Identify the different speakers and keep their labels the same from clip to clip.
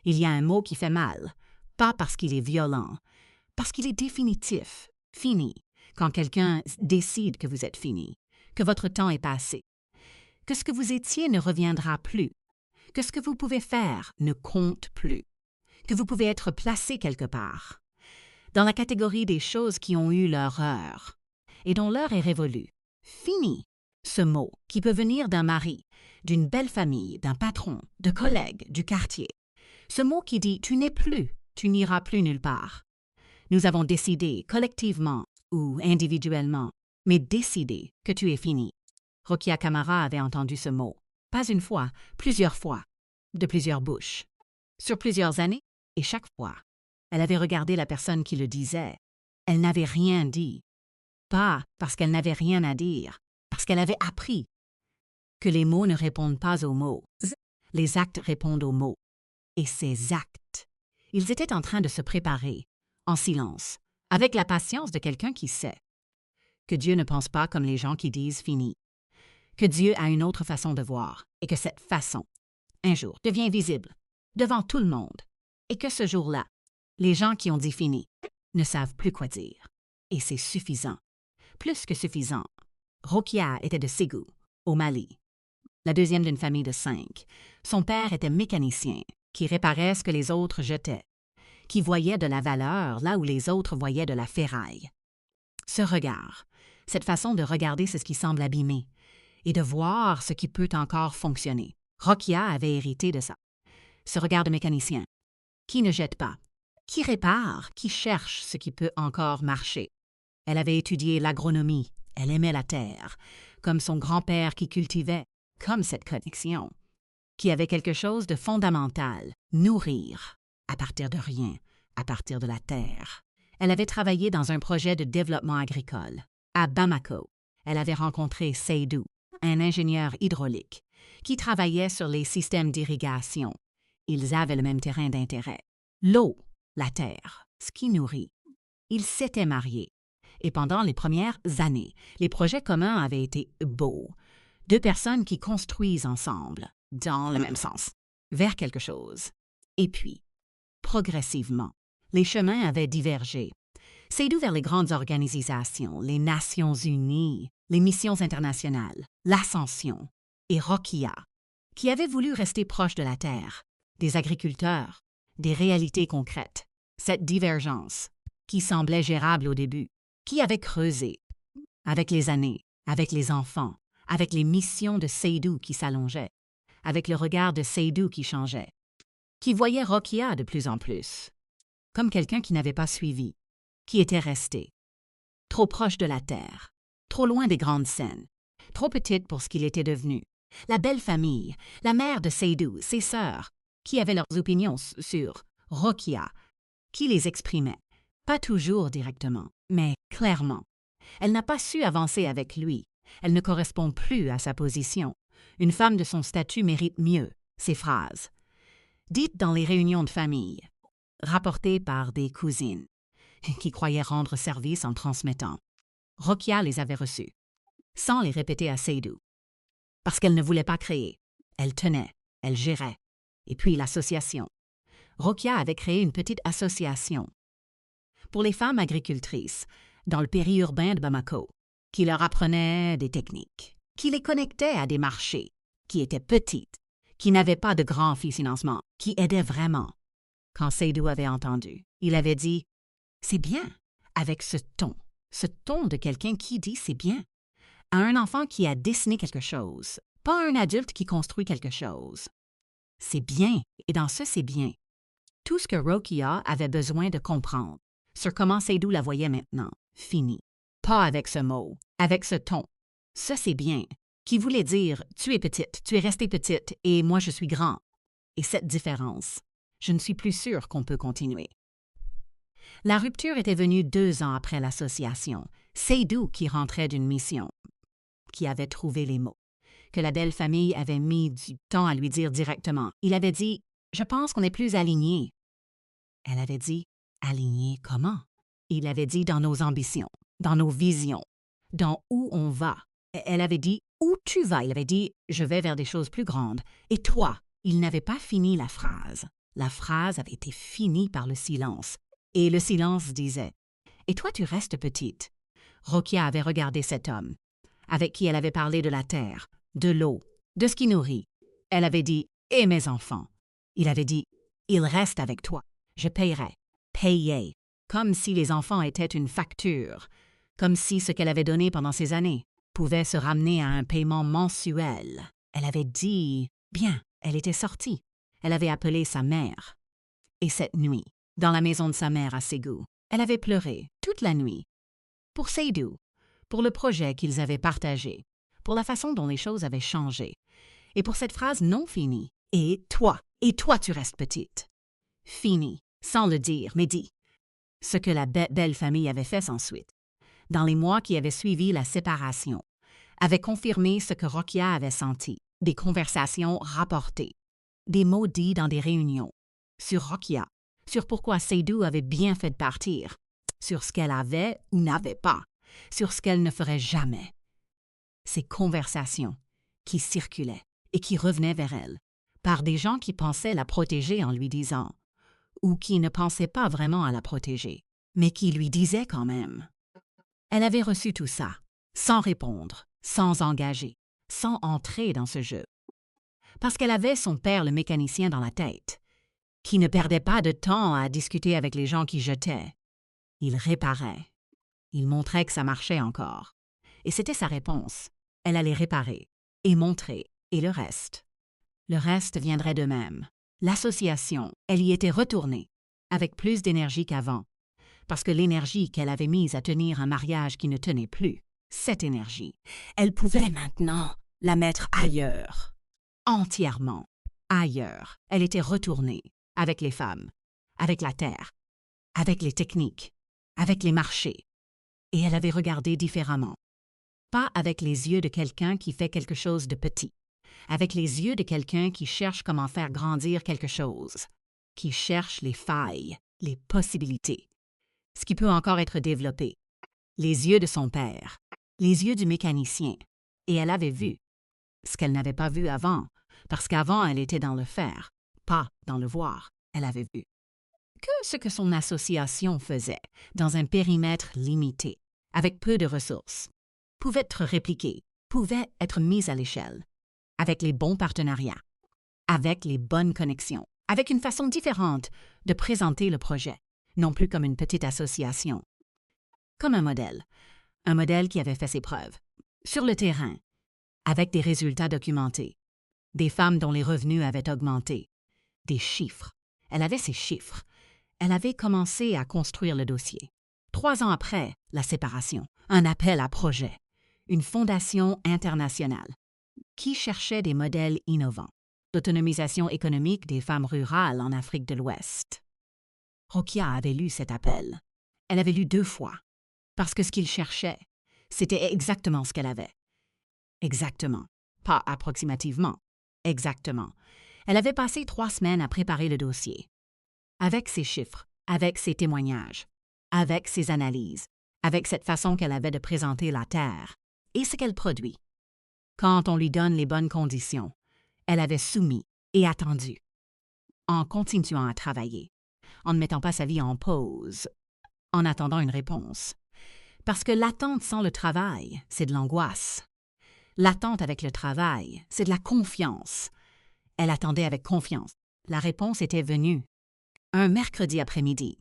Speaker 1: Il y a un mot qui fait mal, pas parce qu'il est violent, parce qu'il est définitif, fini, quand quelqu'un décide que vous êtes fini, que votre temps est passé, que ce que vous étiez ne reviendra plus, que ce que vous pouvez faire ne compte plus, que vous pouvez être placé quelque part, dans la catégorie des choses qui ont eu leur heure, et dont l'heure est révolue. Fini, ce mot qui peut venir d'un mari, d'une belle famille, d'un patron, de collègues, du quartier. Ce mot qui dit « tu n'es plus, tu n'iras plus nulle part ». Nous avons décidé, collectivement ou individuellement, mais décidé que tu es fini. Rokia Kamara avait entendu ce mot, pas une fois, plusieurs fois, de plusieurs bouches, sur plusieurs années, et chaque fois, elle avait regardé la personne qui le disait. Elle n'avait rien dit. Pas parce qu'elle n'avait rien à dire, parce qu'elle avait appris que les mots ne répondent pas aux mots. Les actes répondent aux mots. Et ces actes, ils étaient en train de se préparer, en silence, avec la patience de quelqu'un qui sait que Dieu ne pense pas comme les gens qui disent « fini », que Dieu a une autre façon de voir et que cette façon, un jour, devient visible, devant tout le monde, et que ce jour-là, les gens qui ont dit « fini » ne savent plus quoi dire. Et c'est suffisant. Plus que suffisant. Rokia était de Ségou, au Mali, la deuxième d'une famille de 5. Son père était mécanicien, qui réparait ce que les autres jetaient, qui voyait de la valeur là où les autres voyaient de la ferraille. Ce regard, cette façon de regarder ce qui semble abîmé et de voir ce qui peut encore fonctionner. Rokia avait hérité de ça. Ce regard de mécanicien, qui ne jette pas, qui répare, qui cherche ce qui peut encore marcher. Elle avait étudié l'agronomie, elle aimait la terre, comme son grand-père qui cultivait, comme cette connexion, qui avait quelque chose de fondamental, nourrir, à partir de rien, à partir de la terre. Elle avait travaillé dans un projet de développement agricole. À Bamako, elle avait rencontré Seydou, un ingénieur hydraulique, qui travaillait sur les systèmes d'irrigation. Ils avaient le même terrain d'intérêt. L'eau, la terre, ce qui nourrit. Ils s'étaient mariés. Et pendant les premières années, les projets communs avaient été beaux. 2 personnes qui construisent ensemble, dans le même sens, vers quelque chose. Et puis, progressivement, les chemins avaient divergé. Seydou vers les grandes organisations, les Nations unies, les missions internationales, l'ascension, et Rokia, qui avait voulu rester proche de la terre, des agriculteurs, des réalités concrètes. Cette divergence, qui semblait gérable au début, qui avait creusé, avec les années, avec les enfants, avec les missions de Seydou qui s'allongeaient, avec le regard de Seydou qui changeait, qui voyait Rokia de plus en plus, comme quelqu'un qui n'avait pas suivi, qui était resté, trop proche de la terre, trop loin des grandes scènes, trop petite pour ce qu'il était devenu. La belle famille, la mère de Seydou, ses sœurs, qui avaient leurs opinions sur Rokia, qui les exprimait, pas toujours directement, mais clairement. Elle n'a pas su avancer avec lui. Elle ne correspond plus à sa position. Une femme de son statut mérite mieux, ces phrases. Dites dans les réunions de famille, rapportées par des cousines, qui croyaient rendre service en transmettant. Rokia les avait reçues, sans les répéter à Seydou. Parce qu'elle ne voulait pas créer. Elle tenait, elle gérait. Et puis l'association. Rokia avait créé une petite association pour les femmes agricultrices dans le périurbain de Bamako, qui leur apprenait des techniques, qui les connectait à des marchés, qui étaient petites, qui n'avaient pas de grand financement, qui aidaient vraiment. Quand Seydou avait entendu, il avait dit « C'est bien », avec ce ton de quelqu'un qui dit « c'est bien », à un enfant qui a dessiné quelque chose, pas un adulte qui construit quelque chose. C'est bien, et dans ce c'est bien. Tout ce que Rokia avait besoin de comprendre, sur comment Seydou la voyait maintenant, fini. Pas avec ce mot, avec ce ton. Ça c'est bien, qui voulait dire « tu es petite, tu es restée petite, et moi je suis grand ». Et cette différence, je ne suis plus sûre qu'on peut continuer. La rupture était venue 2 ans après l'association. Seydou qui rentrait d'une mission, qui avait trouvé les mots, que la belle famille avait mis du temps à lui dire directement. Il avait dit « Je pense qu'on est plus alignés ». Elle avait dit « Alignés comment ?» Il avait dit « Dans nos ambitions, dans nos visions, dans où on va ». Elle avait dit « Où tu vas ?» Il avait dit « Je vais vers des choses plus grandes. » Et toi, il n'avait pas fini la phrase. La phrase avait été finie par le silence, et le silence disait « Et toi tu restes petite ». Rokia avait regardé cet homme, avec qui elle avait parlé de la terre, de l'eau, de ce qui nourrit. Elle avait dit « Et mes enfants ». Il avait dit « Il reste avec toi, je payerai, payer », comme si les enfants étaient une facture, comme si ce qu'elle avait donné pendant ces années pouvait se ramener à un paiement mensuel. Elle avait dit « Bien », elle était sortie. Elle avait appelé sa mère. Et cette nuit, dans la maison de sa mère à Ségou, elle avait pleuré toute la nuit. Pour Seydou, pour le projet qu'ils avaient partagé, pour la façon dont les choses avaient changé, et pour cette phrase non finie. « Et toi tu restes petite ». Fini, sans le dire, mais dit. Ce que la belle famille avait fait ensuite, dans les mois qui avaient suivi la séparation, avait confirmé ce que Rokia avait senti, des conversations rapportées, des mots dits dans des réunions, sur Rokia, sur pourquoi Seydou avait bien fait de partir, sur ce qu'elle avait ou n'avait pas, sur ce qu'elle ne ferait jamais. Ces conversations qui circulaient et qui revenaient vers elle, par des gens qui pensaient la protéger en lui disant, ou qui ne pensaient pas vraiment à la protéger, mais qui lui disaient quand même. Elle avait reçu tout ça, sans répondre, sans engager, sans entrer dans ce jeu. Parce qu'elle avait son père le mécanicien dans la tête, qui ne perdait pas de temps à discuter avec les gens qui jetaient. Il réparait. Il montrait que ça marchait encore. Et c'était sa réponse. Elle allait réparer, et montrer, et le reste. Le reste viendrait d'eux-mêmes. L'association, elle y était retournée, avec plus d'énergie qu'avant, parce que l'énergie qu'elle avait mise à tenir un mariage qui ne tenait plus, cette énergie, elle pouvait maintenant la mettre ailleurs, entièrement ailleurs. Elle était retournée avec les femmes, avec la terre, avec les techniques, avec les marchés, et elle avait regardé différemment. Pas avec les yeux de quelqu'un qui fait quelque chose de petit, avec les yeux de quelqu'un qui cherche comment faire grandir quelque chose, qui cherche les failles, les possibilités, ce qui peut encore être développé. Les yeux de son père, les yeux du mécanicien, et elle avait vu ce qu'elle n'avait pas vu avant, parce qu'avant elle était dans le faire, pas dans le voir, elle avait vu. Que ce que son association faisait, dans un périmètre limité, avec peu de ressources, pouvait être répliqué, pouvait être mis à l'échelle, avec les bons partenariats, avec les bonnes connexions, avec une façon différente de présenter le projet, non plus comme une petite association. Comme un modèle qui avait fait ses preuves, sur le terrain, avec des résultats documentés, des femmes dont les revenus avaient augmenté, des chiffres. Elle avait ces chiffres. Elle avait commencé à construire le dossier. 3 ans après la séparation, un appel à projet, une fondation internationale qui cherchait des modèles innovants d'autonomisation économique des femmes rurales en Afrique de l'Ouest. Rokia avait lu cet appel. Elle avait lu 2 fois, parce que ce qu'il cherchait, c'était exactement ce qu'elle avait. Exactement, pas approximativement, exactement. Elle avait passé 3 semaines à préparer le dossier, avec ses chiffres, avec ses témoignages, avec ses analyses, avec cette façon qu'elle avait de présenter la Terre et ce qu'elle produit. Quand on lui donne les bonnes conditions, elle avait soumis et attendu, en continuant à travailler, en ne mettant pas sa vie en pause, en attendant une réponse. Parce que l'attente sans le travail, c'est de l'angoisse. L'attente avec le travail, c'est de la confiance. Elle attendait avec confiance. La réponse était venue. Un mercredi après-midi,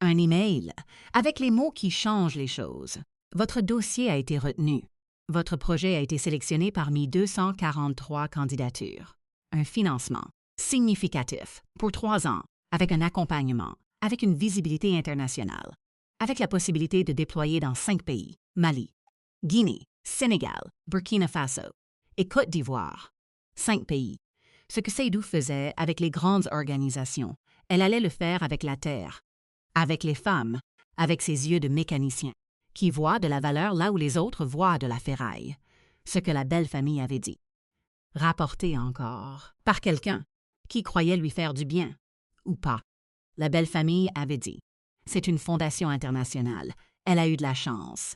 Speaker 1: un email avec les mots qui changent les choses. Votre dossier a été retenu. Votre projet a été sélectionné parmi 243 candidatures. Un financement significatif pour 3 ans, avec un accompagnement, avec une visibilité internationale, avec la possibilité de déployer dans 5 pays, Mali, Guinée, Sénégal, Burkina Faso et Côte d'Ivoire. 5 pays. Ce que Seydou faisait avec les grandes organisations, elle allait le faire avec la terre, avec les femmes, avec ses yeux de mécanicien, qui voit de la valeur là où les autres voient de la ferraille, ce que la belle famille avait dit. Rapporté encore, par quelqu'un qui croyait lui faire du bien, ou pas. La belle famille avait dit. C'est une fondation internationale. Elle a eu de la chance,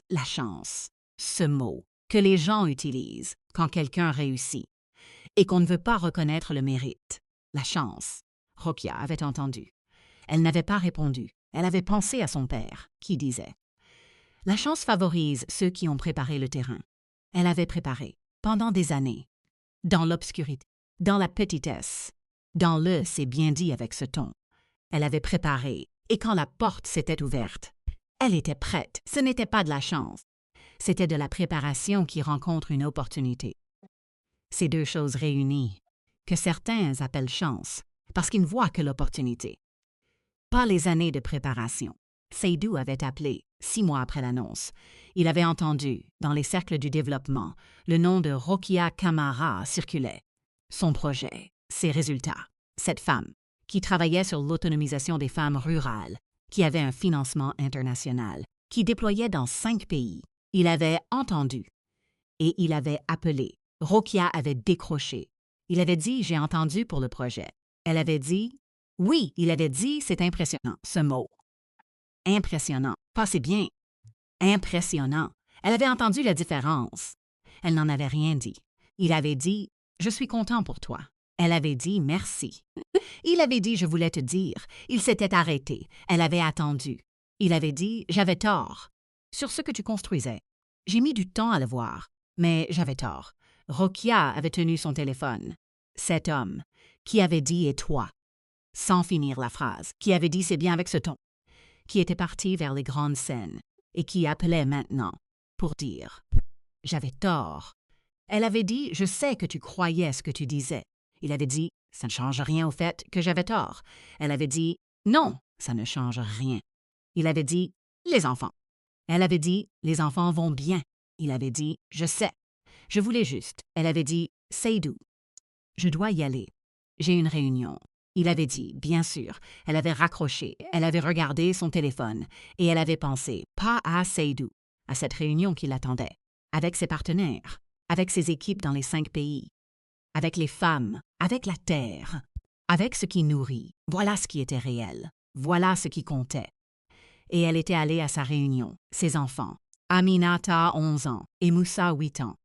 Speaker 1: ce mot que les gens utilisent quand quelqu'un réussit et qu'on ne veut pas reconnaître le mérite. La chance. Rokia avait entendu. Elle n'avait pas répondu. Elle avait pensé à son père, qui disait « La chance favorise ceux qui ont préparé le terrain. » Elle avait préparé, pendant des années, dans l'obscurité, dans la petitesse. Dans le « c'est bien dit avec ce ton ». Elle avait préparé, et quand la porte s'était ouverte, elle était prête. Ce n'était pas de la chance. C'était de la préparation qui rencontre une opportunité. Ces deux choses réunies, que certains appellent chance, parce qu'ils ne voient que l'opportunité. Pas les années de préparation. Seydou avait appelé, 6 mois après l'annonce. Il avait entendu, dans les cercles du développement, le nom de Rokia Kamara circulait. Son projet, ses résultats. Cette femme, qui travaillait sur l'autonomisation des femmes rurales, qui avait un financement international, qui déployait dans 5 pays. Il avait entendu et il avait appelé. Rokia avait décroché. Il avait dit « J'ai entendu pour le projet ». Elle avait dit « Oui ». Il avait dit « C'est impressionnant, ce mot ». Impressionnant. Passez bien. Impressionnant. Elle avait entendu la différence. Elle n'en avait rien dit. Il avait dit « Je suis content pour toi ». Elle avait dit « Merci ». Il avait dit « Je voulais te dire ». Il s'était arrêté. Elle avait attendu. Il avait dit « J'avais tort ». Sur ce que tu construisais. J'ai mis du temps à le voir, mais j'avais tort. Rokia avait tenu son téléphone. Cet homme, qui avait dit « Et toi ?» sans finir la phrase, qui avait dit « C'est bien avec ce ton », qui était parti vers les grandes scènes et qui appelait maintenant pour dire « J'avais tort ». Elle avait dit « Je sais que tu croyais ce que tu disais ». Il avait dit « Ça ne change rien au fait que j'avais tort ». Elle avait dit « Non, ça ne change rien ». Il avait dit « Les enfants ». Elle avait dit « Les enfants vont bien ». Il avait dit « Je sais ». Je voulais juste. Elle avait dit « Seydou, je dois y aller. J'ai une réunion ». Il avait dit « Bien sûr ». Elle avait raccroché. Elle avait regardé son téléphone et elle avait pensé pas à Seydou, à cette réunion qui l'attendait, avec ses partenaires, avec ses équipes dans les 5 pays, avec les femmes, avec la terre, avec ce qui nourrit. Voilà ce qui était réel. Voilà ce qui comptait. Et elle était allée à sa réunion, ses enfants, Aminata, 11 ans, et Moussa, 8 ans,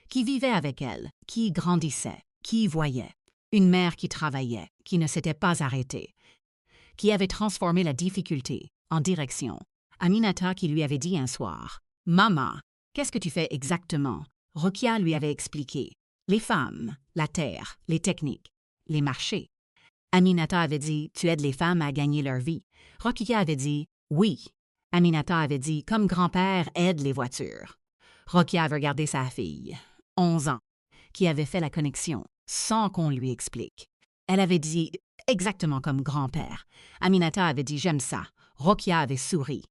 Speaker 1: qui vivaient avec elle, qui grandissaient, qui voyaient. Une mère qui travaillait, qui ne s'était pas arrêtée, qui avait transformé la difficulté en direction. Aminata qui lui avait dit un soir « Maman, qu'est-ce que tu fais exactement ?» Rokia lui avait expliqué « Les femmes, la terre, les techniques, les marchés. » Aminata avait dit « Tu aides les femmes à gagner leur vie. » Rokia avait dit « Oui. » Aminata avait dit « Comme grand-père aide les voitures. » Rokia avait regardé sa fille, 11 ans, qui avait fait la connexion sans qu'on lui explique. Elle avait dit « Exactement comme grand-père. » Aminata avait dit « J'aime ça. » Rokia avait souri.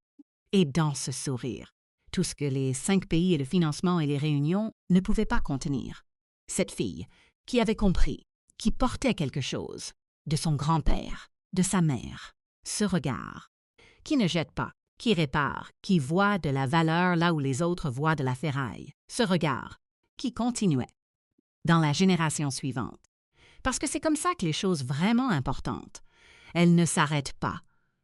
Speaker 1: Et dans ce sourire, tout ce que les 5 pays et le financement et les réunions ne pouvaient pas contenir. Cette fille, qui avait compris, qui portait quelque chose, de son grand-père, de sa mère, ce regard, qui ne jette pas, qui répare, qui voit de la valeur là où les autres voient de la ferraille, ce regard, qui continuait dans la génération suivante. Parce que c'est comme ça que les choses vraiment importantes, elles ne s'arrêtent pas,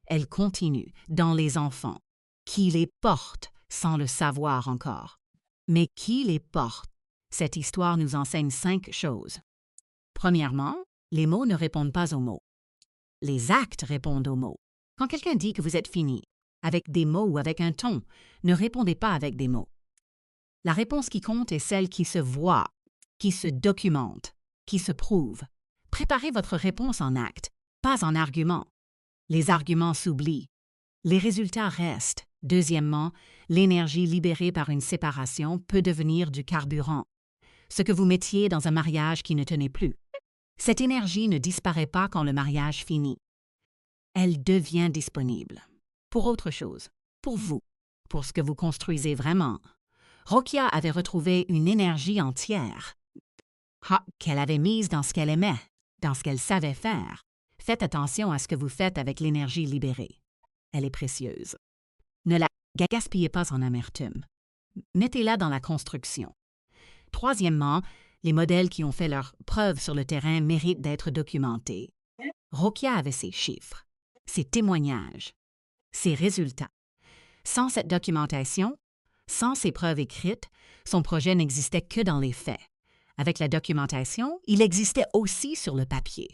Speaker 1: elles continuent dans les enfants, qui les portent sans le savoir encore. Mais qui les porte? Cette histoire nous enseigne 5 choses. Premièrement, les mots ne répondent pas aux mots. Les actes répondent aux mots. Quand quelqu'un dit que vous êtes fini, avec des mots ou avec un ton, ne répondez pas avec des mots. La réponse qui compte est celle qui se voit, qui se documente, qui se prouve. Préparez votre réponse en actes, pas en arguments. Les arguments s'oublient. Les résultats restent. Deuxièmement, l'énergie libérée par une séparation peut devenir du carburant. Ce que vous mettiez dans un mariage qui ne tenait plus. Cette énergie ne disparaît pas quand le mariage finit. Elle devient disponible. Pour autre chose, pour vous, pour ce que vous construisez vraiment. Rokia avait retrouvé une énergie entière. Qu'elle avait mise dans ce qu'elle aimait, dans ce qu'elle savait faire. Faites attention à ce que vous faites avec l'énergie libérée. Elle est précieuse. Ne la gaspillez pas en amertume. Mettez-la dans la construction. Troisièmement, les modèles qui ont fait leurs preuves sur le terrain méritent d'être documentés. Rokia avait ses chiffres, ses témoignages, ses résultats. Sans cette documentation, sans ces preuves écrites, son projet n'existait que dans les faits. Avec la documentation, il existait aussi sur le papier.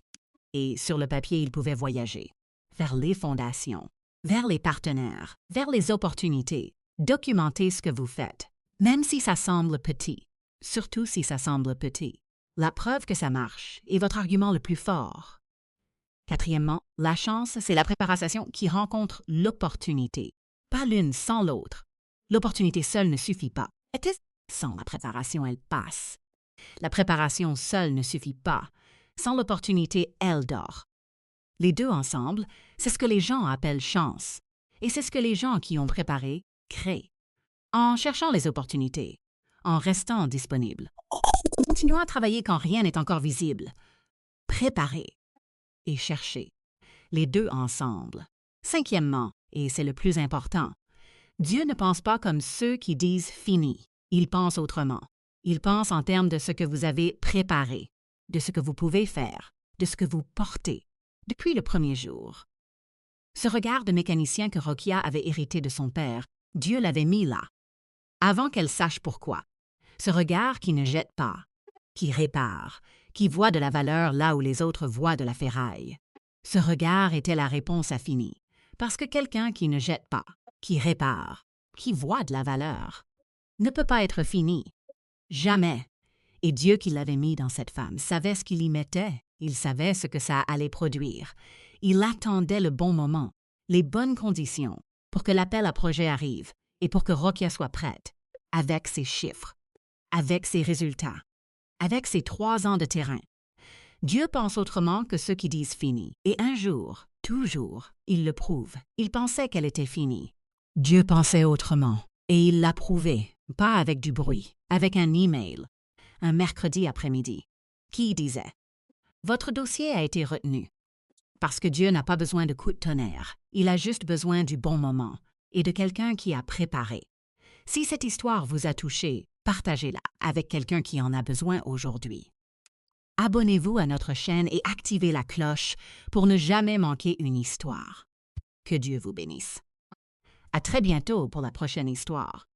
Speaker 1: et sur le papier, il pouvait voyager vers les fondations, vers les partenaires, vers les opportunités. Documentez ce que vous faites, même si ça semble petit, surtout si ça semble petit. La preuve que ça marche est votre argument le plus fort. Quatrièmement, la chance, c'est la préparation qui rencontre l'opportunité, pas l'une sans l'autre. L'opportunité seule ne suffit pas. Sans la préparation, elle passe. La préparation seule ne suffit pas. Sans l'opportunité, elle dort. Les deux ensemble, c'est ce que les gens appellent chance. Et c'est ce que les gens qui ont préparé créent. En cherchant les opportunités, en restant disponible, continuant à travailler quand rien n'est encore visible, préparer et chercher. Les deux ensemble. Cinquièmement, et c'est le plus important, Dieu ne pense pas comme ceux qui disent « fini ». Il pense autrement. Il pense en termes de ce que vous avez préparé, de ce que vous pouvez faire, de ce que vous portez depuis le premier jour. Ce regard de mécanicien que Rokia avait hérité de son père, Dieu l'avait mis là, avant qu'elle sache pourquoi. Ce regard qui ne jette pas, qui répare, qui voit de la valeur là où les autres voient de la ferraille. Ce regard était la réponse à fini, parce que quelqu'un qui ne jette pas, qui répare, qui voit de la valeur, ne peut pas être fini. Jamais. Et Dieu qui l'avait mis dans cette femme savait ce qu'il y mettait. Il savait ce que ça allait produire. Il attendait le bon moment, les bonnes conditions pour que l'appel à projet arrive et pour que Rokia soit prête, avec ses chiffres, avec ses résultats, avec ses 3 ans de terrain. Dieu pense autrement que ceux qui disent fini. Et un jour, toujours, il le prouve. Il pensait qu'elle était finie. Dieu pensait autrement. Et il l'a prouvé, pas avec du bruit, avec un email, un mercredi après-midi, qui disait « Votre dossier a été retenu. » Parce que Dieu n'a pas besoin de coups de tonnerre. Il a juste besoin du bon moment et de quelqu'un qui a préparé. Si cette histoire vous a touché, partagez-la avec quelqu'un qui en a besoin aujourd'hui. Abonnez-vous à notre chaîne et activez la cloche pour ne jamais manquer une histoire. Que Dieu vous bénisse. À très bientôt pour la prochaine histoire.